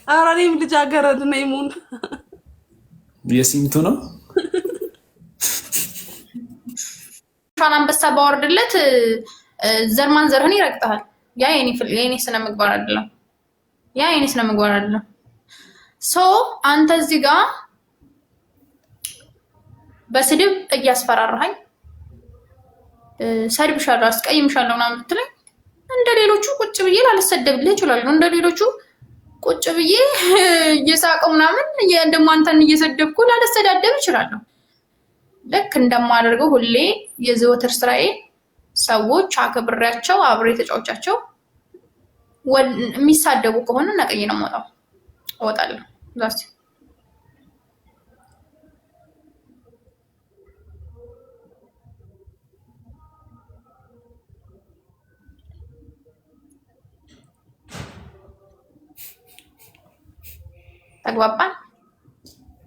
አራኔም ልጃገረድ ነኝ ሙን የሲምቱ ነው ሻን አንበሳ ባወርድለት ዘርማን ዘርህን ይረግጣል። ያ የኔ ስነ ምግባር አይደለም። ያ የኔ ስነ ምግባር አይደለም። ሶ አንተ እዚህ ጋር በስድብ እያስፈራራኸኝ ሰድብሻለሁ፣ አስቀይምሻለሁ ምናምን ብትለኝ እንደ ሌሎቹ ቁጭ ብዬ ላልሰደብልህ እችላለሁ። እንደ ሌሎቹ ቁጭ ብዬ እየሳቀው ምናምን እንደሞ አንተን እየሰደብኩ ላልሰዳደብ እችላለሁ። ልክ እንደማደርገው ሁሌ የዘወትር ስራዬ ሰዎች አክብሬያቸው አብሬ ተጫውቻቸው የሚሳደቡ ከሆነ ነቀይ ነው የምወጣው፣ እወጣለሁ። ዛስ ተግባባን።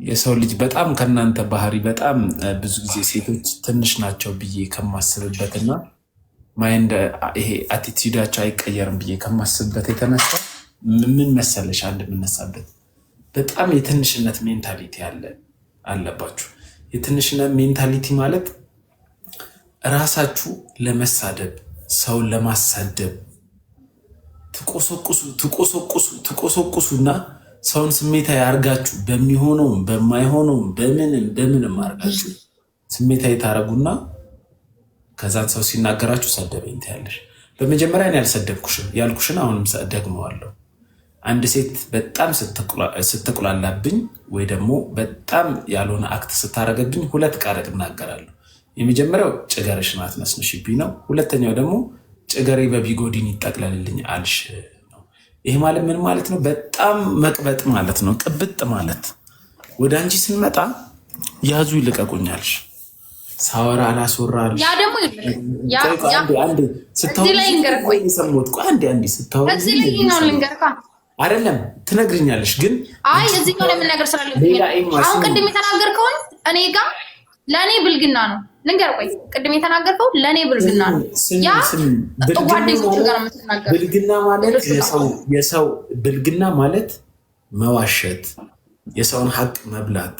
የሰው ልጅ በጣም ከናንተ ባህሪ በጣም ብዙ ጊዜ ሴቶች ትንሽ ናቸው ብዬ ከማስብበትና ማይንድ ይሄ አቲቲዩዳቸው አይቀየርም ብዬ ከማስብበት የተነሳ ምን መሰለሽ አንድ የምነሳበት በጣም የትንሽነት ሜንታሊቲ አለባችሁ። የትንሽነት ሜንታሊቲ ማለት ራሳችሁ ለመሳደብ ሰውን ለማሳደብ ትቆሰቁሱና ሰውን ስሜታዊ አርጋችሁ በሚሆነውም በማይሆነውም በምንም አርጋችሁ ስሜታዊ ታረጉና ከዛን ሰው ሲናገራችሁ ሰደበኝ ትያለሽ። በመጀመሪያ እኔ አልሰደብኩሽም ያልኩሽን አሁንም ደግመዋለሁ። አንድ ሴት በጣም ስትቁላላብኝ ወይ ደግሞ በጣም ያልሆነ አክት ስታረገብኝ ሁለት ቃል እናገራለሁ። የመጀመሪያው ጭገርሽን አትነስንሽብኝ ነው። ሁለተኛው ደግሞ ጭገሬ በቢጎዲን ይጠቅለልልኝ አልሽ ነው። ይሄ ማለት ምን ማለት ነው? በጣም መቅበጥ ማለት ነው። ቅብጥ ማለት ወደ አንቺ ስንመጣ ያዙ ይልቀቁኛልሽ ሳወራ አላስወራል። ያ ደግሞ አይደለም ትነግርኛለሽ፣ ግን አይ እዚህ ነው ለምን ነገር ስላለብኝ አሁን ቅድም የተናገርከውን እኔ ጋር ለእኔ ብልግና ነው። ልንገር ቆይ ቅድም የተናገርከው ለእኔ ብልግና ነው። ያ ጓደኞቹ ጋር የምትናገር ብልግና ማለት የሰው ብልግና ማለት መዋሸት፣ የሰውን ሀቅ መብላት፣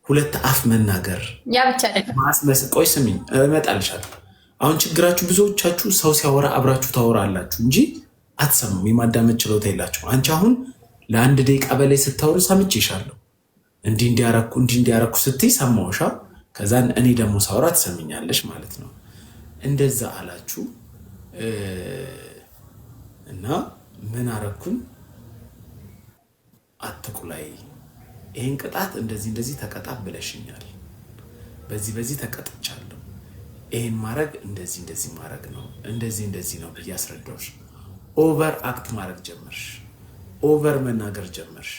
ሁለት አፍ መናገር፣ ያ ብቻ አይደለም ማስመሰል። ቆይ ስሚኝ እመጣልሻለሁ። አሁን ችግራችሁ ብዙዎቻችሁ ሰው ሲያወራ አብራችሁ ታወራላችሁ እንጂ አትሰሙም። የማዳመጥ ችሎታ የላችሁ። አንቺ አሁን ለአንድ ደቂቃ በላይ ስታወሩ ሰምቼሻለሁ። እንዲህ እንዲያረኩ ስትይ ሰማሁሻ። ከዛን እኔ ደግሞ ሳወራ ትሰሚኛለሽ ማለት ነው። እንደዛ አላችሁ እና ምን አረኩኝ? አትቁላይ፣ ይህን ቅጣት እንደዚህ ተቀጣ ብለሽኛል፣ በዚህ ተቀጥቻለሁ፣ ይህን ማድረግ እንደዚህ ማድረግ ነው፣ እንደዚህ ነው ብዬ አስረዳሁሽ። ኦቨር አክት ማድረግ ጀመርሽ፣ ኦቨር መናገር ጀመርሽ፣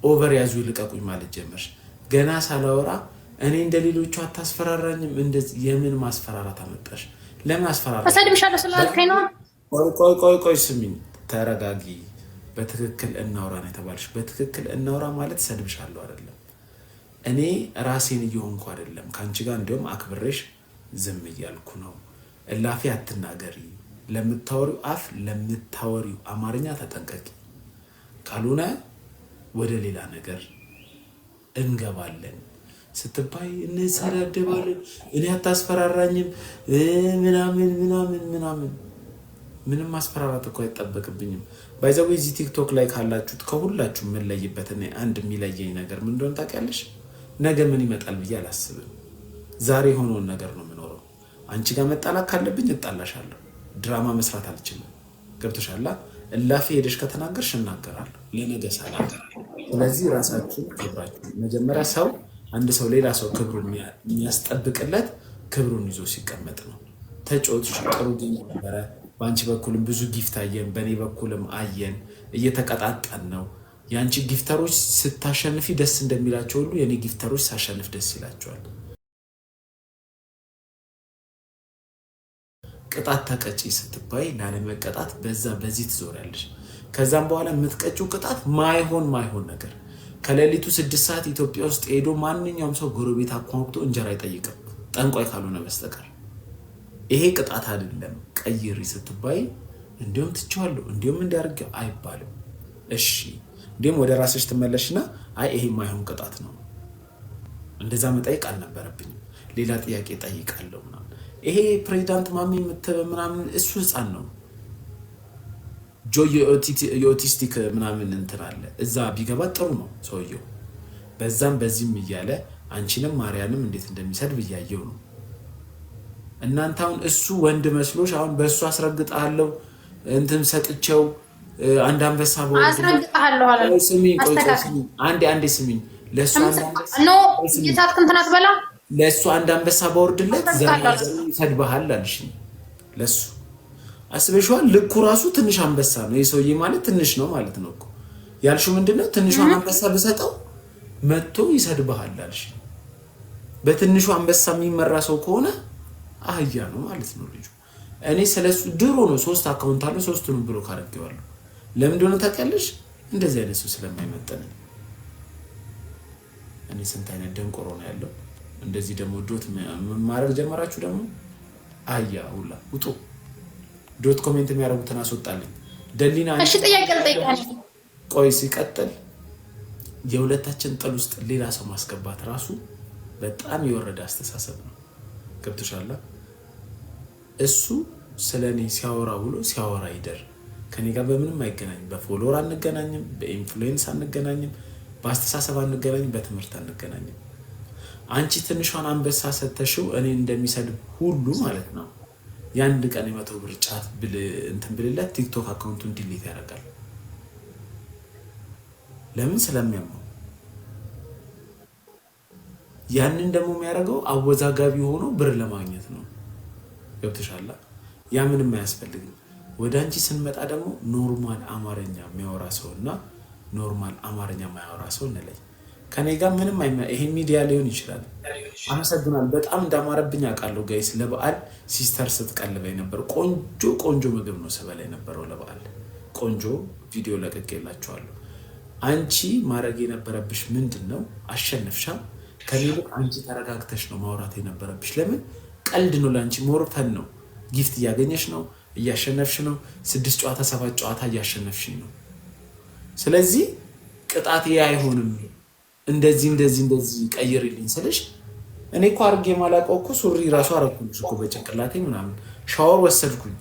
ኦቨር ያዙ ይልቀቁኝ ማለት ጀመርሽ። ገና ሳላወራ እኔ እንደሌሎቹ አታስፈራራኝም። እንደዚህ የምን ማስፈራራት አመጣሽ? ለምን አስፈራራ? ተሰድምሻለሁ ስላልከኝ ነው። ቆይ ስሚኝ፣ ተረጋጊ። በትክክል እናውራ ነው የተባልሽ። በትክክል እናውራ ማለት ሰድብሻለሁ አይደለም። እኔ ራሴን እየሆንኩ አይደለም ከአንቺ ጋር፣ እንዲሁም አክብሬሽ ዝም እያልኩ ነው። እላፊ አትናገሪ። ለምታወሪው አፍ ለምታወሪው አማርኛ ተጠንቀቂ። ካልሆነ ወደ ሌላ ነገር እንገባለን። ስትባይ እንሰዳደባለን። እኔ አታስፈራራኝም ምናምን ምንም ማስፈራራት እኮ አይጠበቅብኝም። ባይዘው እዚህ ቲክቶክ ላይ ካላችሁት ከሁላችሁ የምንለይበት እኔ አንድ የሚለየኝ ነገር ምን እንደሆነ ታውቂያለሽ? ነገ ምን ይመጣል ብዬ አላስብም። ዛሬ የሆነውን ነገር ነው የምኖረው። አንቺ ጋር መጣላት ካለብኝ እጣላሻለሁ። ድራማ መስራት አልችልም። ገብቶሻል? እላፊ ሄደሽ ከተናገርሽ እናገራለሁ፣ ለነገ ሳላገራለሁ። ስለዚህ ራሳችሁ ክብራችሁ መጀመሪያ አንድ ሰው ሌላ ሰው ክብሩን የሚያስጠብቅለት ክብሩን ይዞ ሲቀመጥ ነው። ተጫወትሽ፣ ጥሩ ጊዜ ነበረ። በአንቺ በኩልም ብዙ ጊፍት አየን፣ በእኔ በኩልም አየን። እየተቀጣጠን ነው። የአንቺ ጊፍተሮች ስታሸንፊ ደስ እንደሚላቸው ሁሉ የኔ ጊፍተሮች ሳሸንፍ ደስ ይላቸዋል። ቅጣት ተቀጪ ስትባይ ላለመቀጣት በዚህ ትዞሪያለሽ። ከዛም በኋላ የምትቀጪው ቅጣት ማይሆን ነገር ከሌሊቱ 6 ሰዓት ኢትዮጵያ ውስጥ ሄዶ ማንኛውም ሰው ጎረቤት አቋቁቶ እንጀራ አይጠይቅም ጠንቋይ ካልሆነ በስተቀር። ይሄ ቅጣት አይደለም። ቀይሪ ስትባይ እንዲሁም ትቼዋለሁ እንዲሁም እንዲያርገው አይባልም። እሺ እንዴም ወደ ራስሽ ትመለሽና አይ ይሄ የማይሆን ቅጣት ነው እንደዛ መጠየቅ አልነበረብኝም ሌላ ጥያቄ ጠይቃለሁ ምናምን ይሄ ፕሬዚዳንት ማሚ ምናምን እሱ ህፃን ነው የኦቲስቲክ ምናምን እንትን አለ እዛ ቢገባ ጥሩ ነው ሰውየው በዛም በዚህም እያለ አንቺንም ማርያንም እንዴት እንደሚሰድብ እያየው ነው እናንተ አሁን እሱ ወንድ መስሎሽ አሁን በእሱ አስረግጣለሁ እንትን ሰጥቼው አንድ አንበሳ አስረግጣለሁ አለ አንዴ ስሚኝ ለሱ አንድ አንበሳ ባወርድለት ዘርማዘር ይሰድብሃል አልሽኝ ለሱ አስበሽዋል ልኩ ራሱ ትንሽ አንበሳ ነው የሰውዬ ማለት ትንሽ ነው ማለት ነው እኮ ያልሽው ምንድነው ትንሿን አንበሳ ብሰጠው መጥቶ ይሰድብሃል አልሽኝ በትንሹ አንበሳ የሚመራ ሰው ከሆነ አህያ ነው ማለት ነው ልጁ እኔ ስለሱ ድሮ ነው 3 አካውንት አለው 3ቱንም ብሎክ አድርጌዋለሁ ለምን እንደሆነ ታውቂያለሽ እንደዚህ አይነት ሰው ስለማይመጠን እኔ ስንት አይነት ደንቆሮ ነው ያለው እንደዚህ ደግሞ ዶት ማረግ ጀመራችሁ ደግሞ አያ ሁላ ውጡ ዶት ኮሜንት የሚያደርጉትን አስወጣልኝ ደሊና እሺ ጥያቄ ልጠይቅህ ቆይ ሲቀጥል የሁለታችን ጥል ውስጥ ሌላ ሰው ማስገባት ራሱ በጣም የወረደ አስተሳሰብ ነው ገብቶሻል እሱ ስለኔ ሲያወራ ብሎ ሲያወራ ይደር ከኔ ጋር በምንም አይገናኝም በፎሎወር አንገናኝም በኢንፍሉዌንስ አንገናኝም በአስተሳሰብ አንገናኝም በትምህርት አንገናኝም አንቺ ትንሿን አንበሳ ሰተሽው እኔ እንደሚሰድብ ሁሉ ማለት ነው ያንድ ቀን 100 ብር ጫት እንትን ብልለት ቲክቶክ አካውንቱን ዲሊት ያደርጋል ለምን ስለሚያመው ያንን ደግሞ የሚያደርገው አወዛጋቢ ሆኖ ብር ለማግኘት ነው ገብተሻላ ያ ምንም አያስፈልግም ወደ አንቺ ስንመጣ ደግሞ ኖርማል አማርኛ የሚያወራ ሰውና ኖርማል አማርኛ የማያወራ ሰው እንለይ ከኔ ጋር ምንም ይሄ ሚዲያ ሊሆን ይችላል አመሰግናለሁ በጣም እንዳማረብኝ አውቃለሁ ጋይስ ለበዓል ሲስተር ስትቀልበኝ ነበር ቆንጆ ምግብ ነው ሰበላይ ነበረው ለበዓል ቆንጆ ቪዲዮ ለቀቄላችኋለሁ አንቺ ማረግ የነበረብሽ ምንድነው አሸነፍሻ ከሌላ አንቺ ተረጋግተሽ ነው ማውራት የነበረብሽ ለምን ቀልድ ነው ላንቺ ሞርፈን ነው ጊፍት ያገኘሽ ነው እያሸነፍሽ ነው 6 ጨዋታ 7 ጨዋታ እያሸነፍሽ ነው ስለዚህ ቅጣት አይሆንም እንደዚህ ቀይርልኝ ስለሽ እኔ እኮ አርጌ ማላቀው እኮ ሱሪ ራሱ አረኩልሽ እኮ በጭንቅላቴ ምናምን ሻወር ወሰድኩኝ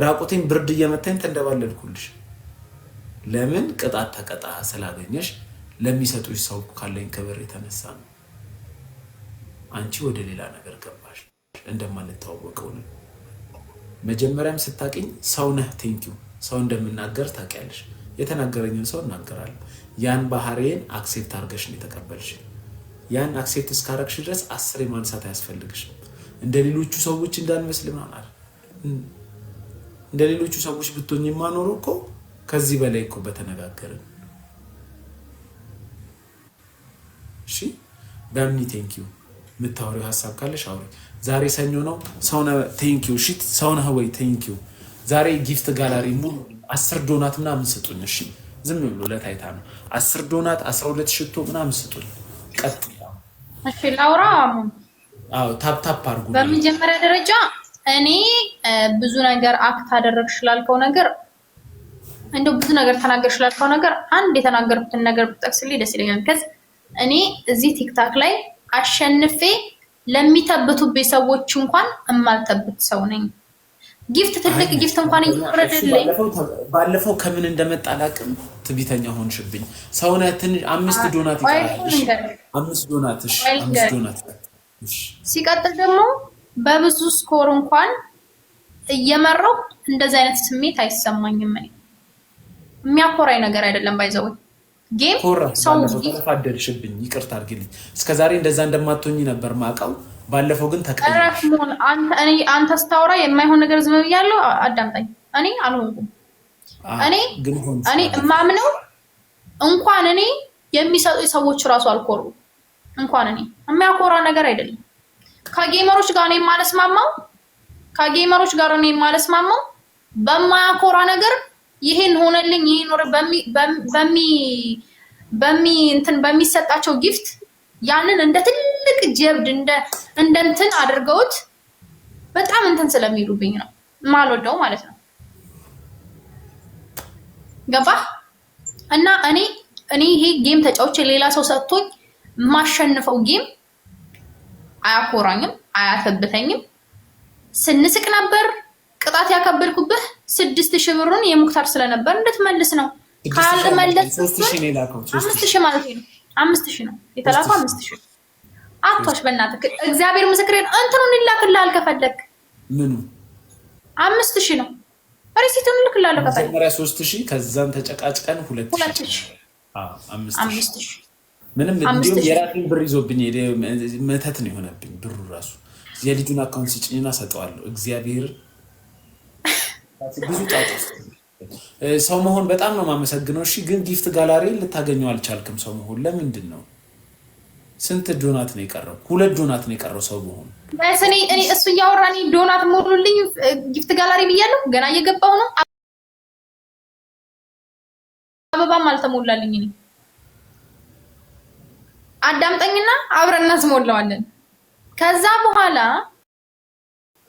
ራቁቴን ብርድ እየመታኝ ተንደባለልኩልሽ ለምን ቅጣት ተቀጣ ስላገኘሽ ለሚሰጡሽ ሰው ካለኝ ክብር የተነሳ ነው አንቺ ወደ ሌላ ነገር ገባሽ እንደማንተዋወቀው ነው መጀመሪያም ስታቂኝ ሰው ነህ ቴንኪው ሰው እንደምናገር ታውቂያለሽ የተናገረኝን ሰው እናገራለሁ ያን ባህሪዬን አክሴፕት አድርገሽ ነው የተቀበልሽ ያን አክሴፕት እስካረግሽ ድረስ 10 ማንሳት አያስፈልግሽም እንደሌሎቹ ሰዎች እንዳንመስል ማለት እንደሌሎቹ ሰዎች ብትሆኚ ማኖር እኮ ከዚህ በላይ እኮ በተነጋገርን እሺ በእምኒ ቴንኪው ምታወሪው ሐሳብ ካለሽ አውሪ ዛሬ ሰኞ ነው ሰውነ ቴንኪው እሺ ሰውነ ወይ ቴንኪው ዛሬ ጊፍት ጋላሪ ሙሉ 10 ዶናት ምናምን ስጡኝ እሺ ዝም ብሎ ለታይታ ነው 10 ዶናት 12 ሽቶ ምናምን ስጡኝ ቀጥ እሺ ላውራ አዎ ታፕ አድርጉ በመጀመሪያ ደረጃ እኔ ብዙ ነገር አክት አደረግሽ ላልከው ነገር እንደው ብዙ ነገር ተናገርሽ ላልከው ነገር አንድ የተናገርኩትን ነገር ብትጠቅስልኝ ደስ ይለኛል ከዚህ እኔ እዚህ ቲክታክ ላይ አሸንፌ ለሚተብቱብኝ ሰዎች እንኳን እማልተብት ሰው ነኝ ጊፍት ትልቅ ጊፍት እንኳን እየወረደልኝ ባለፈው ከምን እንደመጣ አላውቅም ትቢተኛ ሆንሽብኝ ሰውነ 5 ዶናት ይቀራል 5 ዶናት ሲቀጥል ደግሞ በብዙ ስኮር እንኳን እየመረው እንደዚህ አይነት ስሜት አይሰማኝም እኔ የሚያኮራኝ ነገር አይደለም ባይዘው ጌም ሰው ተፋደልሽብኝ ይቅርታ አድርግልኝ እስከዛሬ እንደዛ እንደማትሆኚ ነበር ማውቀው ባለፈው ግን ተቀየርሽ አንተ ስታወራ የማይሆን ነገር ዝም ብያለሁ አዳምጣኝ እኔ አልሆንኩም እኔ ማምነው እንኳን እኔ የሚሰጡ ሰዎች ራሱ አልኮሩ እንኳን እኔ የሚያኮራ ነገር አይደለም ከጌመሮች ጋር እኔ ማለስማማው በማያኮራ ነገር ይሄን ሆነልኝ ይሄን ኖር በሚሰጣቸው ጊፍት ያንን እንደ ትልቅ ጀብድ እንደ እንትን አድርገውት በጣም እንትን ስለሚሉብኝ ነው ማልወደው ማለት ነው ገባ እና እኔ እኔ ይሄ ጌም ተጫውቼ ሌላ ሰው ሰጥቶኝ ማሸነፈው ጌም አያኮራኝም፣ አያፈብተኝም። ስንስቅ ነበር ቅጣት ያከበድኩብህ 6000 ብሩን የሙክታር ስለነበር እንድትመልስ ነው። ካልመለስ 5000 ማለት ነው። 5000 ነው የተላከው 5000 አጥቶሽ በእናትህ እግዚአብሔር ምስክሬን እንትኑን ይላክልሃል ከፈለክ ምኑ 5000 ነው ሪሲቱን ይልክልሃል ከፈለክ መጀመሪያ 3000 ከዛን ተጨቃጭቀን 2000 5000 ምንም እንዲሁ የራሴን ብር ይዞብኝ መተት ነው የሆነብኝ ብሩ ራሱ የልጁን አካውንት ሲጭኝና ሰጠዋለሁ እግዚአብሔር ብዙ ጣጣስ ሰው መሆን በጣም ነው ማመሰግነው እሺ ግን ጊፍት ጋላሪ ልታገኘው አልቻልክም ሰው መሆን ለምንድን ነው ስንት ዶናት ነው የቀረው 2 ዶናት ነው የቀረው ሰው መሆን እኔ እሱ ያወራኒ ዶናት ሞሉልኝ ጊፍት ጋላሪ ብያለሁ ገና እየገባው ነው አበባም አልተሞላልኝ እኔ አዳምጠኝና አብረን እናስሞላዋለን ከዛ በኋላ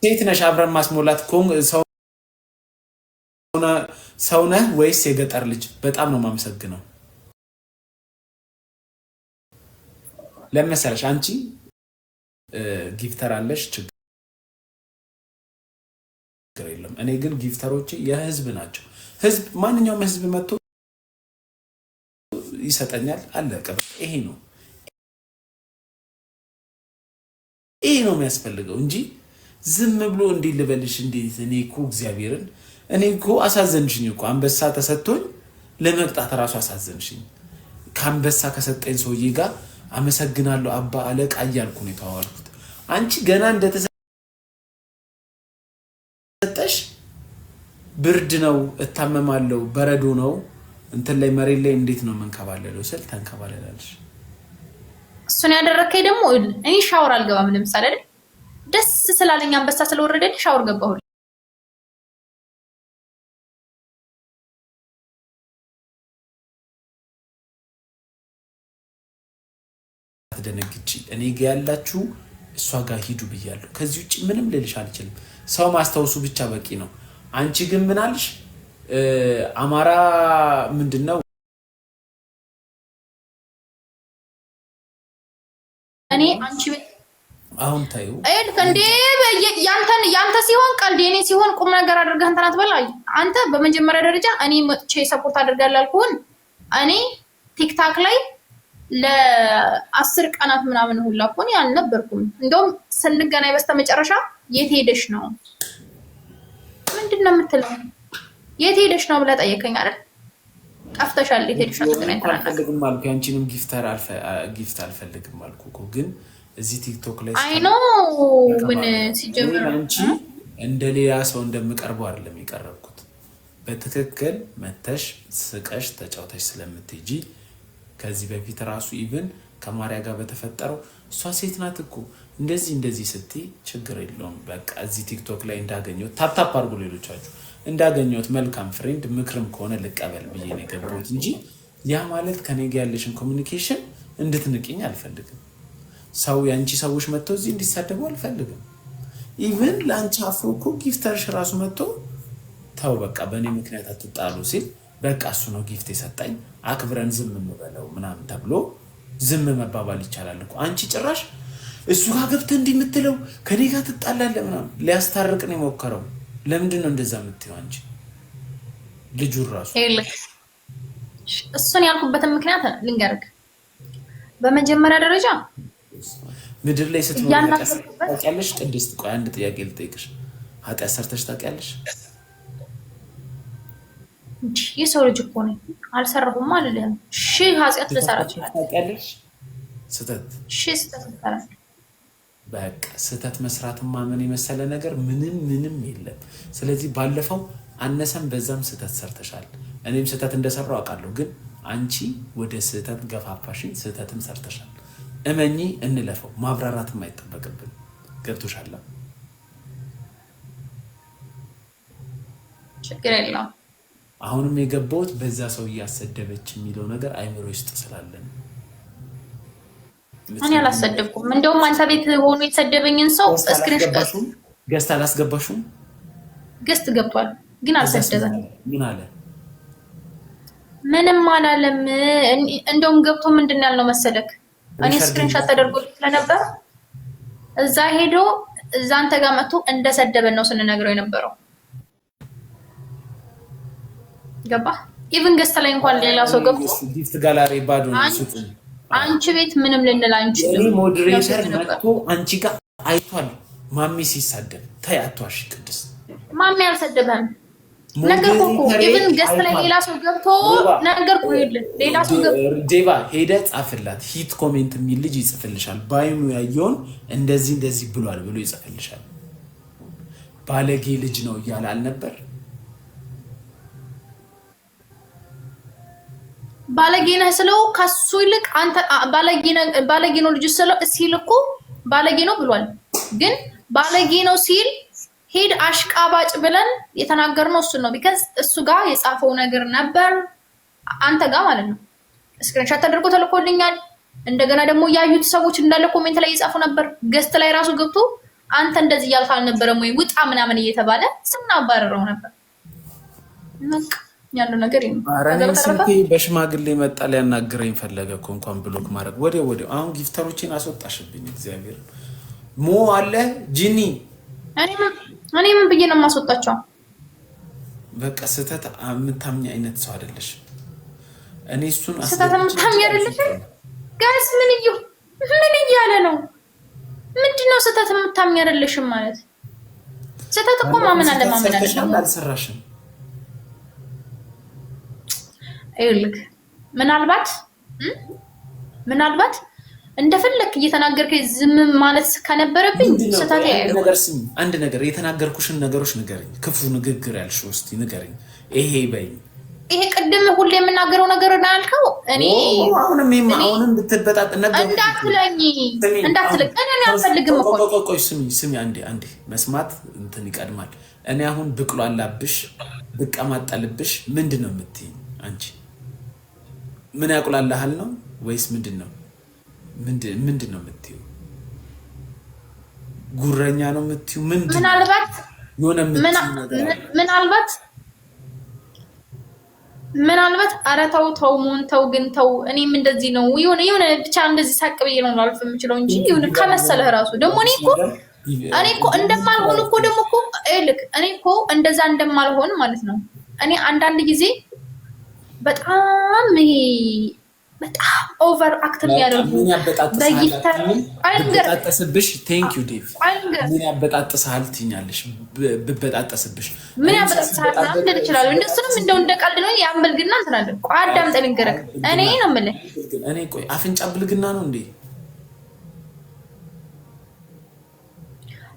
ሴት ነሽ አብረን ማስሞላት ሰው ነህ ወይስ የገጠር ልጅ በጣም ነው ማመሰግነው ለምሳሌ አንቺ ጊፍተር አለሽ ችግር የለም እኔ ግን ጊፍተሮቼ የህዝብ ናቸው ህዝብ ማንኛውም ህዝብ መጥቶ ይሰጠኛል አለቀ ይሄ ነው የሚያስፈልገው እንጂ ዝም ብሎ እንዴ ልበልሽ እንዴት እኔ እኮ እግዚአብሔርን እኔ እኮ አሳዘንሽኝ እኮ አንበሳ ተሰጥቶኝ ለመቅጣት ራሱ አሳዘንሽኝ ካንበሳ ከሰጠኝ ሰውዬ ጋር አመሰግናለሁ አባ አለቃ እያልኩ ነው የተዋልኩት አንቺ ገና እንደተሰጠሽ ብርድ ነው እታመማለሁ በረዶ ነው እንትን ላይ መሬት ላይ እንዴት ነው መንከባለለው ስል ተንከባለላለሽ እሱን ያደረከኝ ደግሞ እኔ ሻወር አልገባም ለምሳሌ አይደል ደስ ስላለኝ አንበሳ ስለወረደልኝ ሻወር ገባሁ አትደነግጪ እኔ ጋር ያላችሁ እሷ ጋር ሂዱ ብያለሁ ከዚህ ውጪ ምንም ልልሽ አልችልም ሰው ማስተዋወሱ ብቻ በቂ ነው አንቺ ግን ምን አልሽ አማራ ምንድነው እኔ አንቺ አሁን ታዩ እንዴ ያንተ ሲሆን ቀልድ የኔ ሲሆን ቁም ነገር አድርገህ እንትን አትበላይ አንተ በመጀመሪያ ደረጃ እኔ መጥቼ ሰፖርት አድርጋለሁ አልኩን እኔ ቲክታክ ላይ ለ10 ቀናት ምናምን ሁላ ቆን ያልነበርኩም እንደውም ስንገናኝ በስተመጨረሻ የት ሄደሽ ነው ምንድነው የምትለው የት ሄደሽ ነው ብላ ጠየቀኝ አይደል ጠፍተሻል የት ሄደሽ ነው አልፈልግም አልኩ ያንቺንም ጊፍት አልፈልግም አልኩ እኮ ግን እዚህ ቲክቶክ ላይ አይ ኖ ምን ሲጀምር አንቺ እንደሌላ ሰው እንደምቀርበው አይደለም የቀረብኩት በትክክል መተሽ ስቀሽ ተጫውተሽ ስለምትጂ ከዚህ በፊት ራሱ ኢቭን ከማሪያ ጋር በተፈጠረው እሷ ሴት ናት እኮ እንደዚህ ስትይ ችግር የለውም በቃ እዚህ ቲክቶክ ላይ እንዳገኘው ታፕ አድርጉ ሌሎቻችሁ እንዳገኘውት መልካም ፍሬንድ ምክርም ከሆነ ልቀበል ብዬ ነው የገባሁት እንጂ ያ ማለት ከኔ ጋር ያለሽን ኮሙኒኬሽን እንድትንቂኝ አልፈልግም ሰው ያንቺ ሰዎች መጥተው እዚህ እንዲሳደቡ አልፈልግም ኢቭን ላንቺ አፍሮ እኮ ጊፍተርሽ ራሱ መጥቶ ተው በቃ በእኔ ምክንያት አትጣሉ ሲል በቃ እሱ ነው ጊፍት የሰጠኝ አክብረን ዝም እንበለው ምናምን ተብሎ ዝም መባባል ይቻላል እኮ አንቺ ጭራሽ እሱ ጋር ገብተህ እንዲምትለው ከኔ ጋር ትጣላለህ ምናምን ሊያስታርቅ ነው የሞከረው ለምንድን ነው እንደዛ የምትይው አንቺ ልጁ ራሱ እሱን ያልኩበትን ምክንያት ልንገርክ በመጀመሪያ ደረጃ ምድር ላይ ስትኖር ታውቂያለሽ ቅድስት ቆይ አንድ ጥያቄ ልጠይቅሽ ኃጢአት ሰርተሽ ታውቂያለሽ የሰው ልጅ እኮ ነኝ አልሰራሁም አይደለም ኃጢአት ልሰራ እችላለሁ ታውቂያለሽ ስተት ስተት በቃ ስተት መስራትማ ምን የመሰለ ነገር ምንም የለም ስለዚህ ባለፈው አነሰም በዛም ስተት ሰርተሻል እኔም ስተት እንደሰራው አውቃለሁ ግን አንቺ ወደ ስተት ገፋፋሽኝ ስተትም ሰርተሻል እመኚ እንለፈው ማብራራትም አይጠበቅብን ገብቶሻል ችግር የለውም አሁንም የገባሁት በዛ ሰው እያሰደበች የሚለው ነገር አይምሮ ውስጥ ስላለን እኔ አላሰደብኩም እንደውም አንተ ቤት ሆኖ የተሰደበኝን ሰው ስክሪንሾት ገስት አላስገባሽም ገስት ገብቷል ግን አልሰደበም ምን አለ ምንም አላለም። እንደውም ገብቶ ምንድን ነው ያልነው መሰለክ? እኔ ስክሪንሾት ተደርጎ ስለነበር እዛ ሄዶ እዛ አንተ ጋር መጥቶ እንደሰደበን ነው ስንነግረው የነበረው። ገባ? ኢቭን ገስት ላይ እንኳን ሌላ ሰው ገብቶ ጊፍት ጋላሪ ባዶ ነው ሱት አንቺ ቤት ምንም ልንል አንችልም። ሞዴሬተር መጥቶ አንቺ ጋር አይቷል ማሚ ሲሳደብ ታይ አትዋሽ ቅድስት። ማሚ አልሰደበም። ነገርኩህ እኮ ኢቭን ገስት ላይ ሌላ ሰው ገብቶ ነገርኩህ። ይኸውልህ ሌላ ሰው ገብቶ ዴቫ ሄደህ ጻፍላት። ሂት ኮሜንት የሚል ልጅ ይጽፍልሻል። ባይኑ ያየውን እንደዚህ ብሏል ብሎ ይጽፍልሻል። ባለጌ ልጅ ነው እያለ አልነበር? ባለጌ ነህ ስለው ከሱ ይልቅ አንተ ባለጌ ነው ልጅ ስለው ሲል እኮ ባለጌ ነው ብሏል። ግን ባለጌ ነው ሲል ሄድ አሽቃባጭ ብለን የተናገርነው እሱ ነው። ቢካዝ እሱ ጋር የጻፈው ነገር ነበር አንተ ጋር ማለት ነው። ስክሪንሾት ተደርጎ ተልኮልኛል። እንደገና ደግሞ ያዩት ሰዎች እንዳለ ኮሜንት ላይ እየጻፉ ነበር። ገስት ላይ ራሱ ገብቶ አንተ እንደዚህ እያልክ አልነበረም ወይ ውጣ ምናምን እየተባለ ስናባረረው ነበር። ያለው ነገር ስልኬ በሽማግሌ መጣ ሊያናግረኝ ፈለገ እኮ እንኳን ብሎክ ማድረግ ወዲያው። አሁን ጊፍተሮችን አስወጣሽብኝ። እግዚአብሔር ሞ አለ ጂኒ እኔ ምን ብዬ ነው የማስወጣቸው? በቃ ስህተት የምታምኝ አይነት ሰው አይደለሽ። እኔ እሱን ስህተት የምታምኝ አይደለሽ ጋይስ። ምን እያለ ነው? ምንድነው ስህተት የምታምኝ አይደለሽም ማለት? ስህተት እኮ ማመን አለ ማመን አለ። አልሰራሽም። ይልክ ምናልባት እንደፈለክ እየተናገርከኝ ዝም ማለት ከነበረብኝ ስህተት ያለው አንድ ነገር የተናገርኩሽን ነገሮች ንገረኝ። ክፉ ንግግር ያልሽው እስቲ ንገረኝ። ይሄ በይ ይሄ ቅድም ሁሌ የምናገረው ነገር ነው ያልከው። እኔ አሁንም ብትበጣጥ ነገር እንዳትለኝ እኔ አልፈልግም እኮ። ቆይ ስሚ አንዴ መስማት እንትን ይቀድማል። እኔ አሁን ብቅሎ አላብሽ ብቀማጣልብሽ ምንድነው የምትይኝ አንቺ? ምን ያቁላልሃል ነው ወይስ ምንድነው? ምንድነው የምትይው? ጉረኛ ነው የምትይው? ምናልባት ኧረ ተው ሞን ተው ግን ተው። እኔም እንደዚህ ነው የሆነ ብቻ እንደዚህ ሳቅ ብዬ ነው ላልፍ የምችለው እንጂ የሆነ ከመሰለህ ራሱ ደግሞ እኔ እኮ እንደማልሆን እኮ ደግሞ እኮ ልክ እኔ እኮ እንደዛ እንደማልሆን ማለት ነው። እኔ አንዳንድ ጊዜ በጣም ኦቨር አክት የሚያደርጉ በጊፍተር አይንገርጣጠስብሽ። ቴንክ ዩ ዴቭ። ምን ያበጣጥሳል ትኛለሽ? ብበጣጠስብሽ ምን ያበጣጥሳል ማለት ይችላል። እንደሱንም እንደ ቀልድ ነው ያምብልግና እንትን ቆይ አዳምጠኝ ልንገርህ። እኔ ነው የምልህ እኔ ቆይ አፍንጫ ብልግና ነው እንዴ?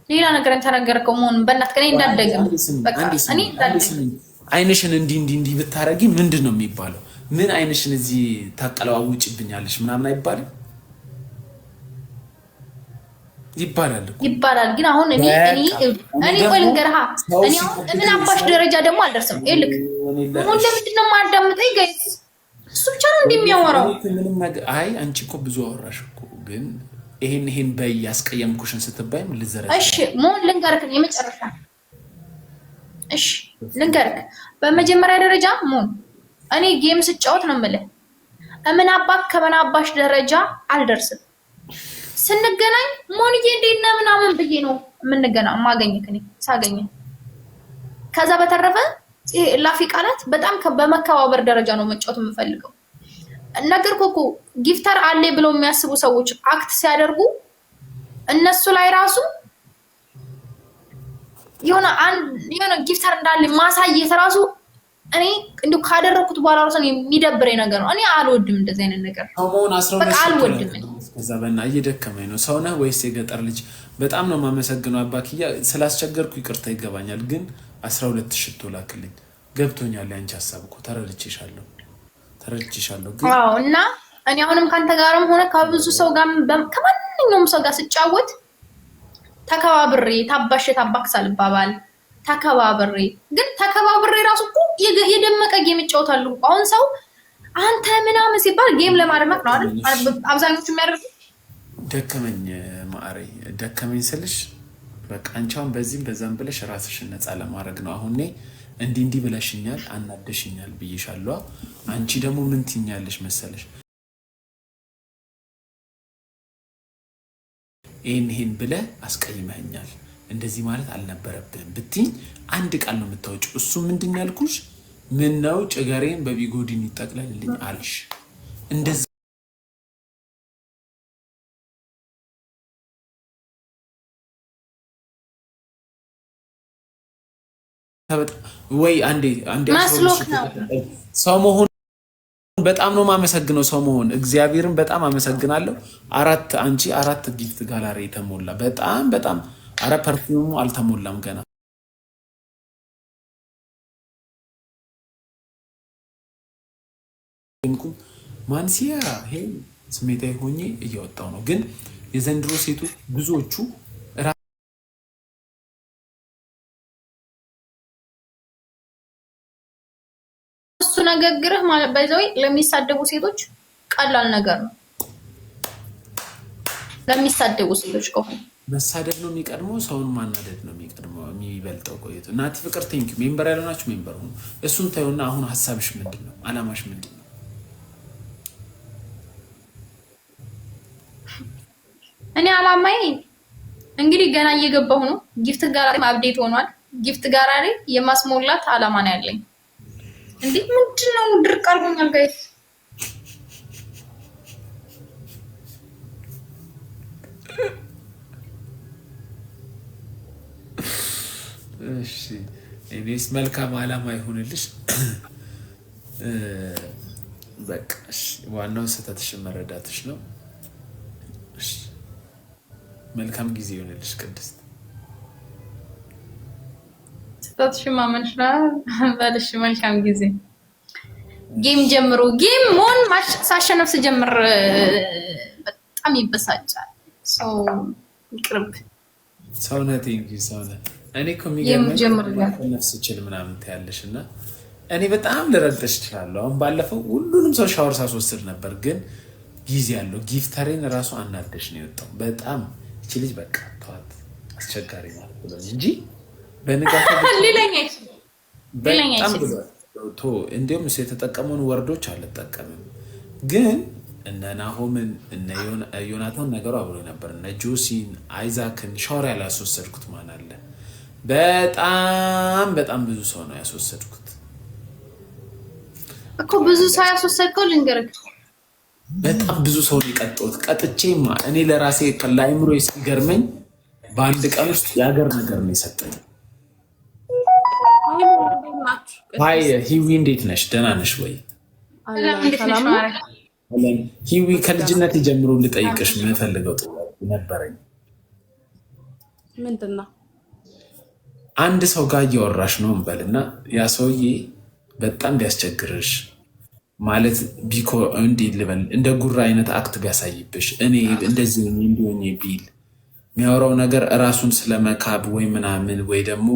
ሌላ ነገር ተናገርከው መሆኑን በእናትህ እኔ እንዳትደግም በቃ እኔ እንዳትደግም። አይንሽን እንዲህ ብታረጊ ምንድን ነው የሚባለው? ምን አይንሽን እዚህ ታቀለዋውጭብኛለሽ ምናምን አይባልም? ይባላል። ግን አሁን እኔ ቆይ ልንገርህ። እኔ አሁን ምን አባሽ ደረጃ ደግሞ አልደርስም። ይልክ አሁን ለምንድን ነው የማዳምጠኝ? ጋይስ እሱ ብቻ ነው እንደሚያወራው። አይ አንቺ እኮ ብዙ አወራሽ እኮ። ግን ይሄን በይ ያስቀየምኩሽን ስትባይ ምን ልዘረሽ? እሺ ሞን ልንገርህ የመጨረሻ እሺ ልንገርህ። በመጀመሪያ ደረጃ ሞን እኔ ጌም ስጫወት ነው የምልህ። ምን አባክ ከምን አባሽ ደረጃ አልደርስም። ስንገናኝ ሞንዬ እንዴት ነህ ምናምን ብዬ ነው የምንገናኝ ማገኘክ እኔ ሳገኘ። ከዛ በተረፈ ላፊ ቃላት በጣም በመከባበር ደረጃ ነው መጫወት የምፈልገው። ነገርኩህ እኮ ጊፍተር አለ ብለው የሚያስቡ ሰዎች አክት ሲያደርጉ እነሱ ላይ ራሱ የሆነ ጊፍተር እንዳለ ማሳየት ራሱ እኔ እንደው ካደረኩት በኋላ ራሱ የሚደብረኝ ነገር ነው። እኔ አልወድም እንደዚህ አይነት ነገር። በቃ አልወድም። ከዛ በእና እየደከመኝ ነው። ሰው ነህ ወይስ የገጠር ልጅ? በጣም ነው የማመሰግነው አባክያ። ስላስቸገርኩ ይቅርታ ይገባኛል። ግን 12 ሽቶ ላክልኝ። ገብቶኛል ያንቺ ሀሳብ እኮ ተረድቼሻለሁ። ግን አዎ እና እኔ አሁንም ካንተ ጋርም ሆነ ከብዙ ሰው ጋር ከማንኛውም ሰው ጋር ስጫወት ተከባብሬ ታባክሳል ባባል ተከባብሬ ግን ተከባብሬ ራሱ እኮ የደመቀ ጌም ይጫወታሉ። አሁን ሰው አንተ ምናምን ሲባል ጌም ለማድመቅ ነው አይደል አብዛኞቹ የሚያደርጉት። ደከመኝ ስልሽ በቃ አንቺ አሁን በዚህም በዛም ብለሽ ራስሽን ነፃ ለማድረግ ነው። አሁን እንዲህ ብለሽኛል፣ አናደሽኛል ብዬሻለሁ። አንቺ ደግሞ ምን ትኛለሽ መሰለሽ? ይሄን ብለህ አስቀይመኛል፣ እንደዚህ ማለት አልነበረብህም ብትኝ አንድ ቃል ነው የምታወጪው። እሱ ምንድን ያልኩሽ? ምን ነው ጭገሬን በቢጎዲን ይጠቅለልልኝ አልሽ። እንደዚህ ወይ አንዴ ሰው መሆን በጣም ነው የማመሰግነው። ሰው መሆን እግዚአብሔርን በጣም አመሰግናለሁ። አንቺ አራት ጊፍት ጋላሪ የተሞላ በጣም አረ ፐርፊውሙ አልተሞላም ገና። ማንሲያ ሄ ስሜታዊ ሆኜ እያወጣው ነው። ግን የዘንድሮ ሴቶች ብዙዎቹ እሱ ንግግርህ ማለት ባይዘው ለሚሳደቡ ሴቶች ቀላል ነገር ነው። ለሚሳደቡ ሴቶች ከሆነ መሳደብ ነው የሚቀድመው፣ ሰውን ማናደድ ነው የሚበልጠው። ቆይቶ እናቲ ፍቅር ቴንክ ዩ ሜምበር ያልሆናችሁ ሜምበር ሁኑ። እሱን ታዩና አሁን ሀሳብሽ ምንድን ነው? አላማሽ ምንድን ነው? እኔ አላማዬ እንግዲህ ገና እየገባሁ ነው። ጊፍት ጋራሪ አፕዴት ሆኗል። ጊፍት ጋራሪ የማስሞላት አላማ ነው ያለኝ። እንዴ ምንድነው ድርቅ አርጎኛል ጋይስ። እሺ እኔስ መልካም አላማ ይሁንልሽ። በቃ እሺ፣ ዋናው ስህተትሽን መረዳትሽ ነው። እሺ መልካም ጊዜ ይሁንልሽ ቅድስት። ስህተትሽን ማመንሽ ነው ባልሽ። መልካም ጊዜ። ጌም ጀምሮ ጌም ሞን ሳሸነፍ ስጀምር በጣም ይበሳጫል። ሰው ይቅርብ ሰውነት ሰውነት እኔ እኮ የሚገርመኝ ነፍስ ይችል ምናምን ታያለሽ እና እኔ በጣም ልረዳሽ እችላለሁ። አሁን ባለፈው ሁሉንም ሰው ሻወር ሳስወስድ ነበር፣ ግን ጊዜ ያለው ጊፍተሬን እራሱ አናደሽ ነው የወጣው። በጣም እቺ ልጅ በቃ ተዋት አስቸጋሪ ማለት ብሎ እንጂ በንጋታ በጣም ብሎ እንዲሁም እሱ የተጠቀመውን ወርዶች አልጠቀምም። ግን እነ ናሆምን እነ ዮናታን ነገሩ አብሮ ነበር። እነ ጆሲን አይዛክን ሻወር ያላስወሰድኩት ማን አለ? በጣም ብዙ ሰው ነው ያስወሰድኩት እኮ። ብዙ ሰው ያስወሰድከው ልንገርህ፣ በጣም ብዙ ሰው ነው የቀጠሁት። ቀጥቼማ እኔ ለራሴ ለአይምሮ እስኪገርመኝ በአንድ ቀን ውስጥ የሀገር ነገር ነው የሰጠኝ። ሀይ ሂዊ እንዴት ነሽ? ደህና ነሽ ወይ? ሂዊ ከልጅነት ጀምሮ ልጠይቅሽ የምፈልገው ጥያቄ ነበረኝ። ምንድን ነው? አንድ ሰው ጋር እያወራሽ ነው እንበልና ያ ሰውዬ በጣም ቢያስቸግርሽ ማለት ቢኮ እንዴት ልበል እንደ ጉራ አይነት አክት ቢያሳይብሽ እኔ እንደዚህ እንዲሆን ቢል የሚያወራው ነገር እራሱን ስለመካብ ወይ ምናምን ወይ ደግሞ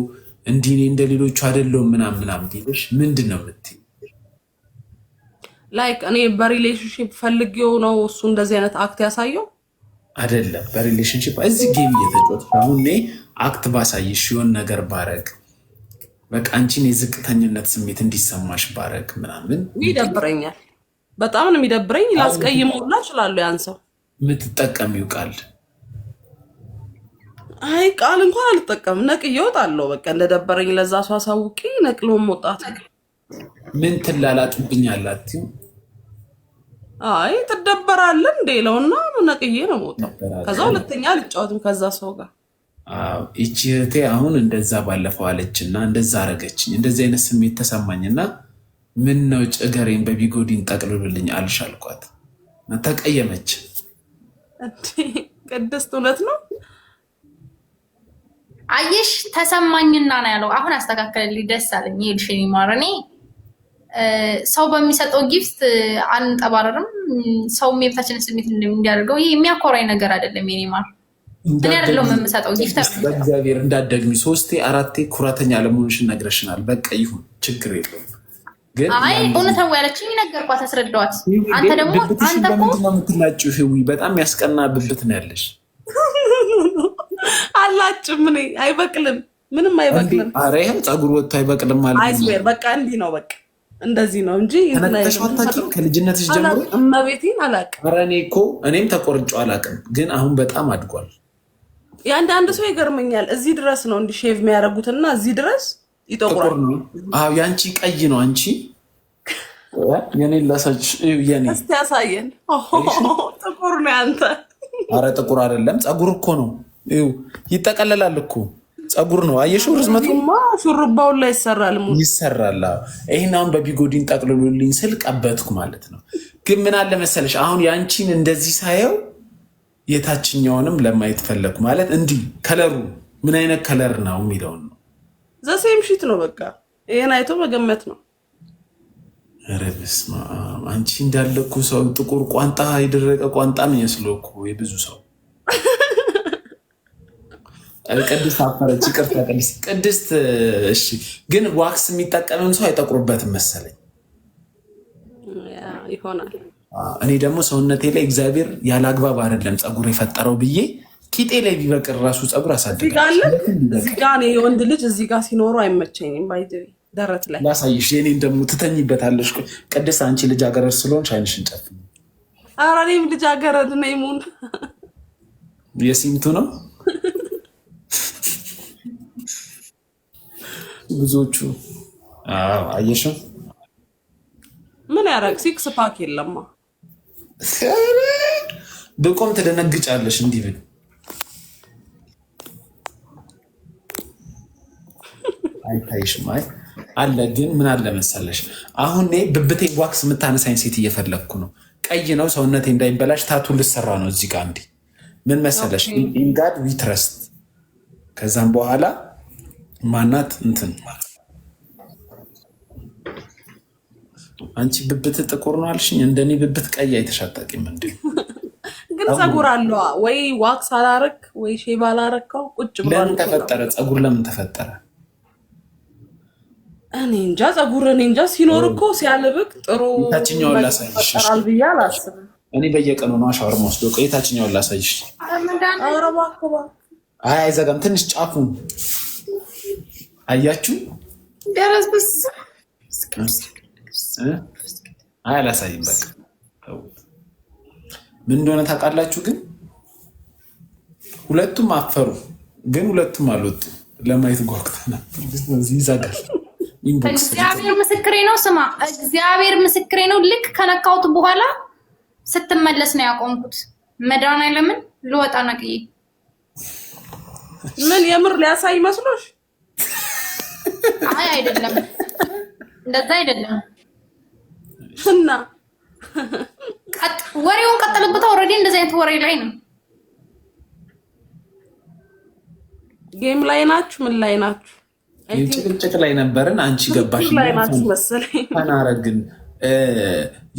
እንዲህ እኔ እንደ ሌሎቹ አይደለሁም ምናምን ቢልሽ ምንድን ነው የምትይው? ላይክ እኔ በሪሌሽንሽፕ ፈልጌው ነው እሱ እንደዚህ አይነት አክት ያሳየው አይደለም። በሪሌሽንሽፕ እዚህ ጌም እየተጫወት አሁን እኔ አክት ባሳይሽ የሆነ ነገር ባረግ በቃ አንቺን የዝቅተኝነት ስሜት እንዲሰማሽ ባረግ ምናምን ይደብረኛል። በጣም ነው የሚደብረኝ። ላስቀይመውላ እችላለሁ ያን ሰው። የምትጠቀሚው ቃል አይ ቃል እንኳን አልጠቀምም። ነቅዬ እወጣለሁ። በቃ እንደደበረኝ ለዛ ሰው አሳውቂ ነቅሎ መውጣት። ምን ትላላጡብኛላት? አይ ትደበራለህ እንዴ ለውና ነቅዬ ነው መውጣው። ከዛ ሁለተኛ አልጫወትም ከዛ ሰው ጋር። ይቺ እህቴ አሁን እንደዛ ባለፈው አለችና እንደዛ አረገችኝ፣ እንደዚህ አይነት ስሜት ተሰማኝና ምን ነው ጭገሬን በቢጎዲን ጠቅልሉልኝ አልሽ አልኳት። ተቀየመች። ቅድስት እውነት ነው። አየሽ ተሰማኝና ነው ያለው። አሁን አስተካከለልኝ፣ ደስ አለኝ። ይልሽ ማረኔ ሰው በሚሰጠው ጊፍት አንጠባረርም። ሰው የቤታችንን ስሜት እንዲያደርገው ይሄ የሚያኮራኝ ነገር አይደለም። የኔ ማር እኔ አይደለሁም የምሰጠው ጊፍት። በእግዚአብሔር እንዳትደግሚ 3 4 ኩራተኛ ለመሆንሽን ነግረሽናል። በቃ ይሁን ችግር የለውም። ግን አይ እውነት ነው ያለችኝ፣ ነገርኳት፣ አስረዳኋት። አንተ ደግሞ አንተ እኮ ምንድን ነው የምትላጭው? ህዊ በጣም ያስቀና ብብት ነው ያለሽ። አላጭም እኔ አይበቅልም። ምንም አይበቅልም። ኧረ ይሄ ፀጉር ወጥቶ አይበቅልም ማለት አይስዌር በቃ እንዲህ ነው በቃ እንደዚህ ነው እንጂ ተነቅተሽው አታውቂም ከልጅነትሽ ጀምሮ? እመቤቴን አላውቅም። ኧረ እኔም ተቆርጬው አላውቅም፣ ግን አሁን በጣም አድጓል። የአንዳንድ ሰው ይገርመኛል። እዚህ ድረስ ነው እንዲህ ሼቭ የሚያደርጉትና እዚህ ድረስ ይጠቁራል። አዎ ያንቺ ቀይ ነው። አንቺ የኔ ላሳች የኔ እስቲ ያሳየን። ጥቁር ነው ያንተ። ኧረ ጥቁር አይደለም ፀጉር እኮ ነው። ይጠቀለላል እኮ ፀጉር ነው። አየሽው ርዝመቱማ ሹሩባውን ላይ ይሰራል። ይሄን አሁን በቢጎዲን ጠቅልሉልኝ ስል ቀበትኩ ማለት ነው። ግን ምን አለ መሰለሽ አሁን ያንቺን እንደዚህ ሳየው የታችኛውንም ለማየት ፈለኩ ማለት እንዲህ ከለሩ ምን አይነት ከለር ነው የሚለውን ነው። ዘሴም ሺት ነው በቃ ይሄን አይቶ መገመት ነው። ኧረ በስመ አብ አንቺ እንዳለኩ ሰው ጥቁር ቋንጣ የደረቀ ቋንጣ ነው የሚመስለው እኮ የብዙ ሰው። ቅድስት አፈረች። ይቅርታ ቅድስት። እሺ ግን ዋክስ የሚጠቀምም ሰው አይጠቁርበትም መሰለኝ ይሆናል። እኔ ደግሞ ሰውነቴ ላይ እግዚአብሔር ያለ አግባብ አይደለም ፀጉር የፈጠረው ብዬ ቂጤ ላይ ቢበቅል ራሱ ፀጉር አሳድጋለሁ። እዚህ ጋር እኔ የወንድ ልጅ እዚህ ጋር ሲኖሩ አይመቸኝም። ባይዘይ ደረት ላይ ላሳይሽ። የኔን ደግሞ ትተኝበታለሽ። ቅድስት አንቺ ልጅ አገረድ ስለሆንሽ አይንሽን ጨፍኝ። ኧረ እኔም ልጅ አገረድ ነኝ። ሙን የሲምቱ ነው ብዙዎቹ። አየሽው ምን ያደርግ ሲክስ ፓክ የለማ። ብቆም ትደነግጫለሽ። እንዲህ ብል አይታይሽም? አይ አለ። ግን ምን አለ መሰለሽ አሁን ብብቴ ዋክስ የምታነሳኝ ሴት እየፈለግኩ ነው። ቀይ ነው ሰውነቴ እንዳይበላሽ ታቱ ልሰራ ነው እዚህ ጋር። እንዲህ ምን መሰለሽ ኢንጋድ ዊትረስት። ከዛም በኋላ ማናት እንትን አንቺ ብብት ጥቁር ነው አልሽኝ። እንደኔ ብብት ቀይ አይተሻጣቂም እንዴ? ግን ፀጉር አለዋ ወይ ዋክስ አላረክ ወይ ሼቭ አላረከው ቁጭ ብሎ ለምን ተፈጠረ? ፀጉር ለምን ተፈጠረ? እኔ እንጃ። ፀጉር እኔ እንጃ። ሲኖር እኮ ሲያልብቅ ጥሩ የታችኛውን ላሳይሽ ብዬ አላስብም። እኔ በየቀኑ ነው ሻወር መወስደው። ቆይ የታችኛውን ላሳይሽ። አይ አይዘጋም። ትንሽ ጫፉን አያችሁ? ደረስብስ አይ አላሳይም። በቃ ምን እንደሆነ ታውቃላችሁ? ግን ሁለቱም አፈሩ፣ ግን ሁለቱም አልወጡ። ለማየት ጓጉተናል። ይዘጋል። እግዚአብሔር ምስክሬ ነው። ስማ እግዚአብሔር ምስክሬ ነው። ልክ ከነካሁት በኋላ ስትመለስ ነው ያቆምኩት። መድኃኒዓለምን ልወጣ ነቅዬ። ምን የምር ሊያሳይ መስሎሽ? አይ አይደለም፣ እንደዛ አይደለም። እና ወሬውን ቀጥልበት። ኦልሬዲ እንደዚህ አይነት ወሬ ላይ ነው። ጌም ላይ ናችሁ? ምን ላይ ናችሁ? ጭቅጭቅ ላይ ነበርን። አንቺ ገባሽ ላይ ናችሁ መሰለኝ። ተናረግን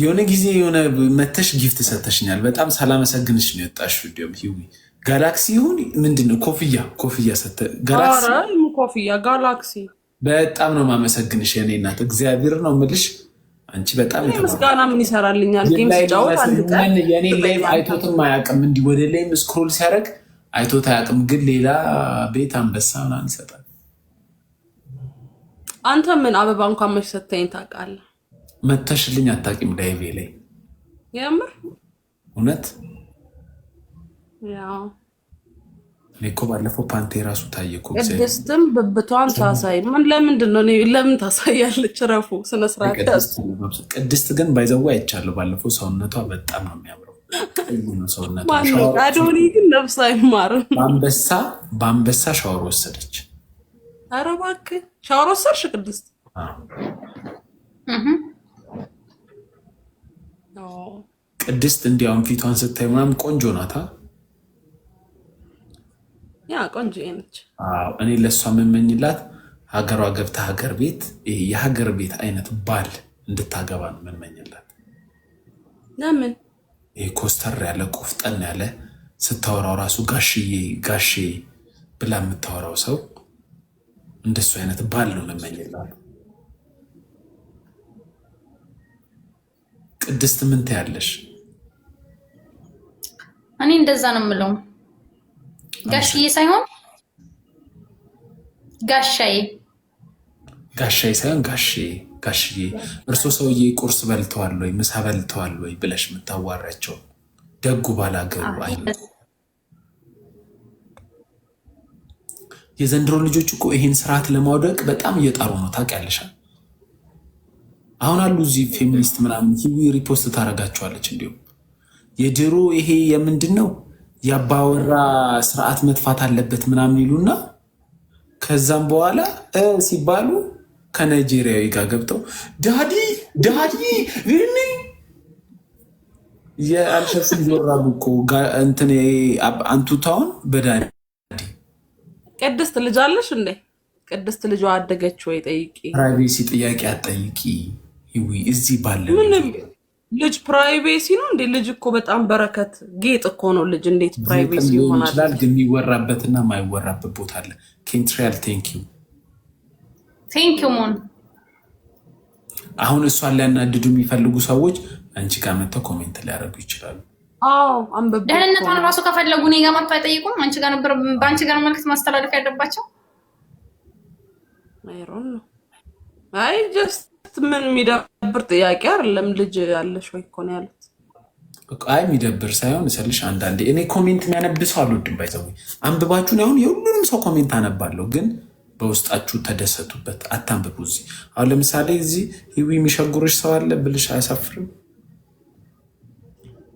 የሆነ ጊዜ የሆነ መተሽ ጊፍት ሰተሽኛል። በጣም ሳላመሰግንሽ ነው የወጣሽው። እንዲያውም ሂዊ ጋላክሲ ይሁን ምንድነው ኮፍያ ሰተ ጋላክሲ በጣም ነው ማመሰግንሽ የኔ እናት። እግዚአብሔር ነው የምልሽ። አንቺ በጣም ምስጋና ምን ይሰራልኛል? ጌም ሲጫወት አንድ ቀን የኔ ላይም አይቶትም አያውቅም። እንዲህ ወደ ላይም ስክሮል ሲያደርግ አይቶት አያውቅም። ግን ሌላ ቤት አንበሳ ምናምን ይሰጣል። አንተ ምን አበባ እንኳን መች ሰተኝ ታውቃለህ? መተሽልኝ አታውቂም? ዳይቬ ላይ የምር እውነት ያው እኔ እኮ ባለፈው ፓንቴ ራሱ ታየ እኮ። ቅድስትም ብብቷን ታሳይ። ምን ለምንድን ነው ለምን ታሳያለች? ረፉ ስነ ስርዓት ያዝ። ቅድስት ግን ባይዘው አይቻለሁ ባለፈው። ሰውነቷ በጣም ነው የሚያምረው። ሰውነቷ አዶኒ ግን ነፍስ አይማርም። በአንበሳ ሻወር ወሰደች። ኧረ እባክህ ሻወር ወሰድሽ ቅድስት? ቅድስት እንዲያውም ፊቷን ስታይ ምናምን ቆንጆ ናታ። ያ ቆንጆ ነች። እኔ ለእሷ የምመኝላት ሀገሯ ገብታ ሀገር ቤት የሀገር ቤት አይነት ባል እንድታገባ ነው የምመኝላት። ለምን? ይሄ ኮስተር ያለ ቆፍጠን ያለ ስታወራው ራሱ ጋሼ ብላ የምታወራው ሰው እንደሱ አይነት ባል ነው የምመኝላት። ቅድስት ምን ትያለሽ? እኔ እንደዛ ነው የምለው። ጋሽዬ ሳይሆን ጋሻዬ ጋሻዬ ሳይሆን ጋሽዬ እርሶ ሰውዬ ቁርስ በልተዋል ወይ ምሳ በልተዋል ወይ ብለሽ የምታዋራቸው ደጉ ባላገሩ አይነት። የዘንድሮ ልጆች እኮ ይሄን ስርዓት ለማውደቅ በጣም እየጣሩ ነው ታውቂያለሽ። አሁን አሉ እዚህ ፌሚኒስት ምናምን ሂዊ ሪፖስት ታደርጋቸዋለች። እንዲሁም የድሮ ይሄ የምንድን ነው የአባወራ ስርዓት መጥፋት አለበት ምናምን ይሉና ከዛም በኋላ ሲባሉ ከናይጄሪያዊ ጋር ገብተው ዳዲ የአልሸፍን ይወራሉ እኮ እንትን አንቱታውን በዳዲ ቅድስት ልጅ አለሽ እንዴ? ቅድስት ልጇ አደገች ወይ ጠይቂ። ፕራይቬሲ ጥያቄ አጠይቂ። ይዊ እዚህ ባለ ምንም ልጅ ፕራይቬሲ ነው እንዴ? ልጅ እኮ በጣም በረከት ጌጥ እኮ ነው። ልጅ እንዴት ፕራይቬሲ ይሆናል? ግን የሚወራበትና የማይወራበት ቦታ አለ። ኬንትሪያል ቴንኪዩ ሞን። አሁን እሷን ሊያናድዱ የሚፈልጉ ሰዎች አንቺ ጋር መጥተው ኮሜንት ሊያደርጉ ይችላሉ። ደህንነቷን ራሱ ከፈለጉ እኔ ጋር መጥተው አይጠይቁም? አንቺ ጋር ነበር በአንቺ ጋር መልዕክት ማስተላለፍ ያለባቸው። አይ ጀስት ምን የሚደብር ጥያቄ አይደለም። ልጅ አለሽ ወይ እኮ ነው ያሉት። አይ የሚደብር ሳይሆን ስልሽ አንዳንዴ እኔ ኮሜንት የሚያነብሰው አልወድም። ባይዘው አንብባችሁን አሁን የሁሉንም ሰው ኮሜንት አነባለሁ፣ ግን በውስጣችሁ ተደሰቱበት፣ አታንብቡ። እዚህ አሁን ለምሳሌ እዚህ ሂዊ የሚሸጉርሽ ሰው አለ ብልሽ አያሳፍርም?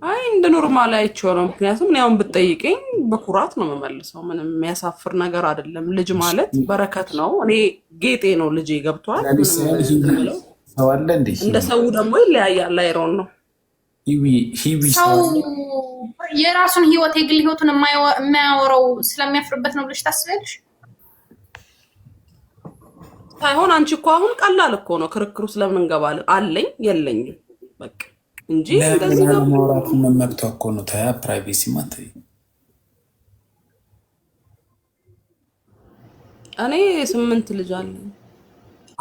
አይ እንደ ኖርማል አይቼው ነው። ምክንያቱም እኔ አሁን ብትጠይቀኝ በኩራት ነው የምመልሰው። ምንም የሚያሳፍር ነገር አይደለም። ልጅ ማለት በረከት ነው። እኔ ጌጤ ነው ልጄ። ገብቷል። ሰው አለ እንዴ? እንደ ሰው ደግሞ ይለያያል። አይሮን ነው ሰው የራሱን ህይወት የግል ህይወቱን የማያወራው ስለሚያፍርበት ነው ብለሽ ታስቢያለሽ? ሳይሆን አንቺ እኮ አሁን ቀላል እኮ ነው ክርክሩ። ስለምን እንገባለን? አለኝ የለኝም በቃ እንጂ እንደዚህ ነው ማውራት መመብቷ እኮ ነው። ታያ ፕራይቬሲ ማተይ እኔ 8 ልጅ አለኝ፣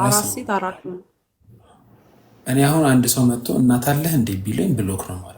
4 ሴት 4 ነው። እኔ አሁን አንድ ሰው መጥቶ እናት አለህ እንዴ ቢለኝ ብሎክ ነው ማለት